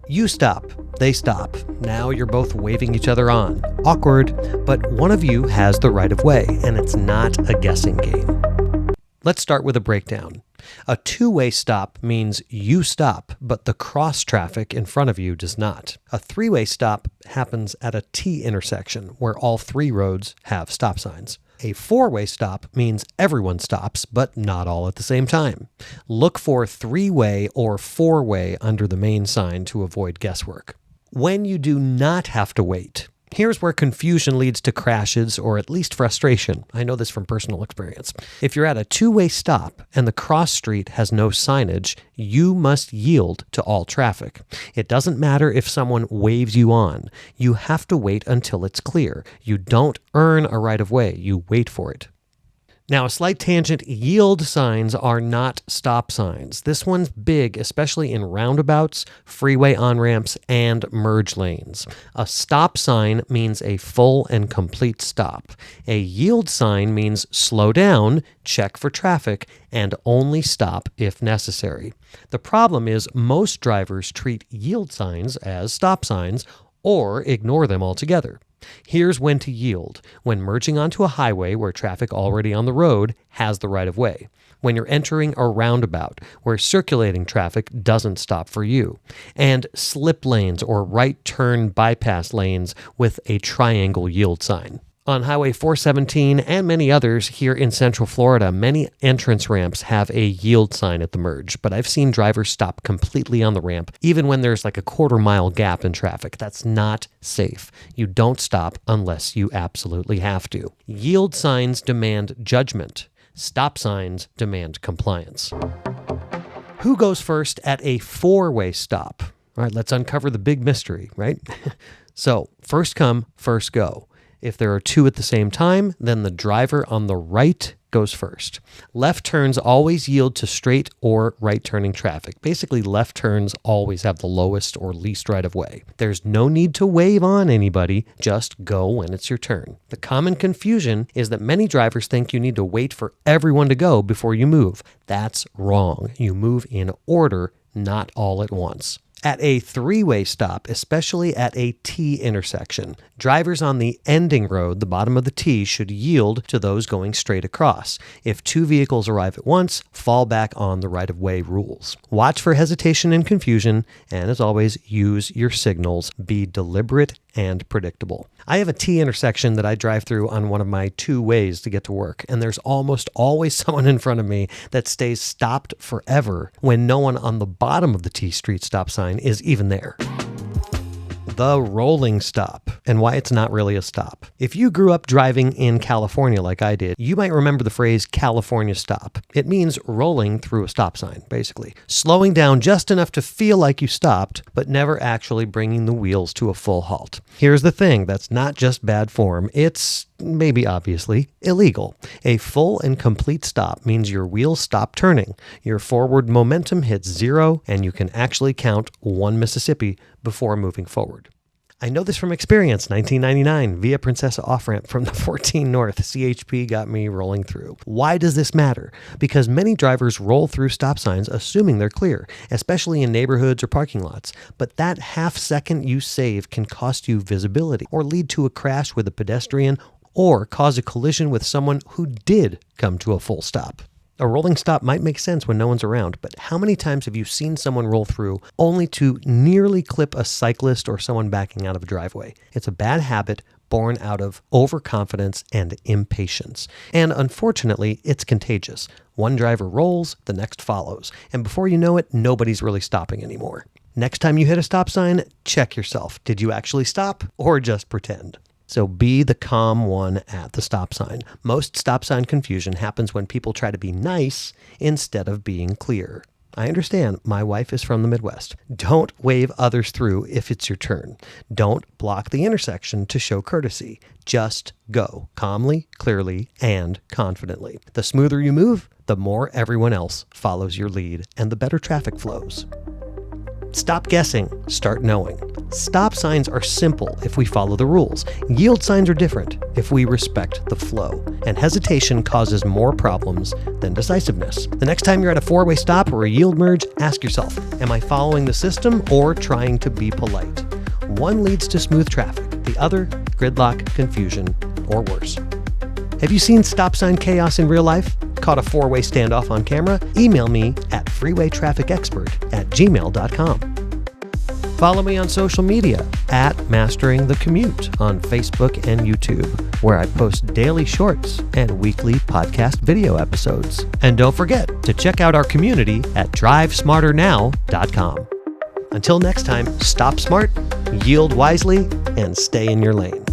You stop, they stop. Now you're both waving each other on. Awkward, but one of you has the right of way, and it's not a guessing game. Let's start with a breakdown. A two-way stop means you stop, but the cross traffic in front of you does not. A three-way stop happens at a T intersection where all three roads have stop signs. A four-way stop means everyone stops, but not all at the same time. Look for three-way or four-way under the main sign to avoid guesswork. When you do not have to wait, here's where confusion leads to crashes or at least frustration. I know this from personal experience. If you're at a two-way stop and the cross street has no signage, you must yield to all traffic. It doesn't matter if someone waves you on. You have to wait until it's clear. You don't earn a right of way. You wait for it. Now, a slight tangent, yield signs are not stop signs. This one's big, especially in roundabouts, freeway on-ramps, and merge lanes. A stop sign means a full and complete stop. A yield sign means slow down, check for traffic, and only stop if necessary. The problem is most drivers treat yield signs as stop signs or ignore them altogether. Here's when to yield: when merging onto a highway where traffic already on the road has the right of way, when you're entering a roundabout where circulating traffic doesn't stop for you, and slip lanes or right turn bypass lanes with a triangle yield sign. On Highway 417 and many others here in Central Florida, many entrance ramps have a yield sign at the merge, but I've seen drivers stop completely on the ramp, even when there's like a quarter-mile gap in traffic. That's not safe. You don't stop unless you absolutely have to. Yield signs demand judgment. Stop signs demand compliance. Who goes first at a four-way stop? All right, let's uncover the big mystery, right? So, first come, first go. If there are two at the same time, then the driver on the right goes first. Left turns always yield to straight or right turning traffic. Basically, left turns always have the lowest or least right of way. There's no need to wave on anybody, just go when it's your turn. The common confusion is that many drivers think you need to wait for everyone to go before you move. That's wrong. You move in order, not all at once. At a three-way stop, especially at a T intersection, drivers on the ending road, the bottom of the T, should yield to those going straight across. If two vehicles arrive at once, fall back on the right-of-way rules. Watch for hesitation and confusion, and as always, use your signals. Be deliberate and predictable. I have a T intersection that I drive through on one of my two ways to get to work, and there's almost always someone in front of me that stays stopped forever when no one on the bottom of the T street stop sign is even there. The rolling stop, and why it's not really a stop. If you grew up driving in California like I did, you might remember the phrase California stop. It means rolling through a stop sign, basically. Slowing down just enough to feel like you stopped, but never actually bringing the wheels to a full halt. Here's the thing, that's not just bad form, it's, maybe obviously, illegal. A full and complete stop means your wheels stop turning, your forward momentum hits zero, and you can actually count one Mississippi before moving forward. I know this from experience. 1999, Via Princessa off-ramp from the 14 North. CHP got me rolling through. Why does this matter? Because many drivers roll through stop signs assuming they're clear, especially in neighborhoods or parking lots. But that half second you save can cost you visibility or lead to a crash with a pedestrian or cause a collision with someone who did come to a full stop. A rolling stop might make sense when no one's around, but how many times have you seen someone roll through only to nearly clip a cyclist or someone backing out of a driveway? It's a bad habit born out of overconfidence and impatience. And unfortunately, it's contagious. One driver rolls, the next follows. And before you know it, nobody's really stopping anymore. Next time you hit a stop sign, check yourself. Did you actually stop or just pretend? So be the calm one at the stop sign. Most stop sign confusion happens when people try to be nice instead of being clear. I understand. My wife is from the Midwest. Don't wave others through if it's your turn. Don't block the intersection to show courtesy. Just go calmly, clearly, and confidently. The smoother you move, the more everyone else follows your lead and the better traffic flows. Stop guessing. Start knowing. Stop signs are simple if we follow the rules. Yield signs are different if we respect the flow. And hesitation causes more problems than decisiveness. The next time you're at a four-way stop or a yield merge, ask yourself, am I following the system or trying to be polite? One leads to smooth traffic, the other, gridlock, confusion, or worse. Have you seen stop sign chaos in real life? Caught a four-way standoff on camera? Email me at freewaytrafficexpert@gmail.com. Follow me on social media at Mastering the Commute on Facebook and YouTube, where I post daily shorts and weekly podcast video episodes. And don't forget to check out our community at drivesmarternow.com. Until next time, stop smart, yield wisely, and stay in your lane.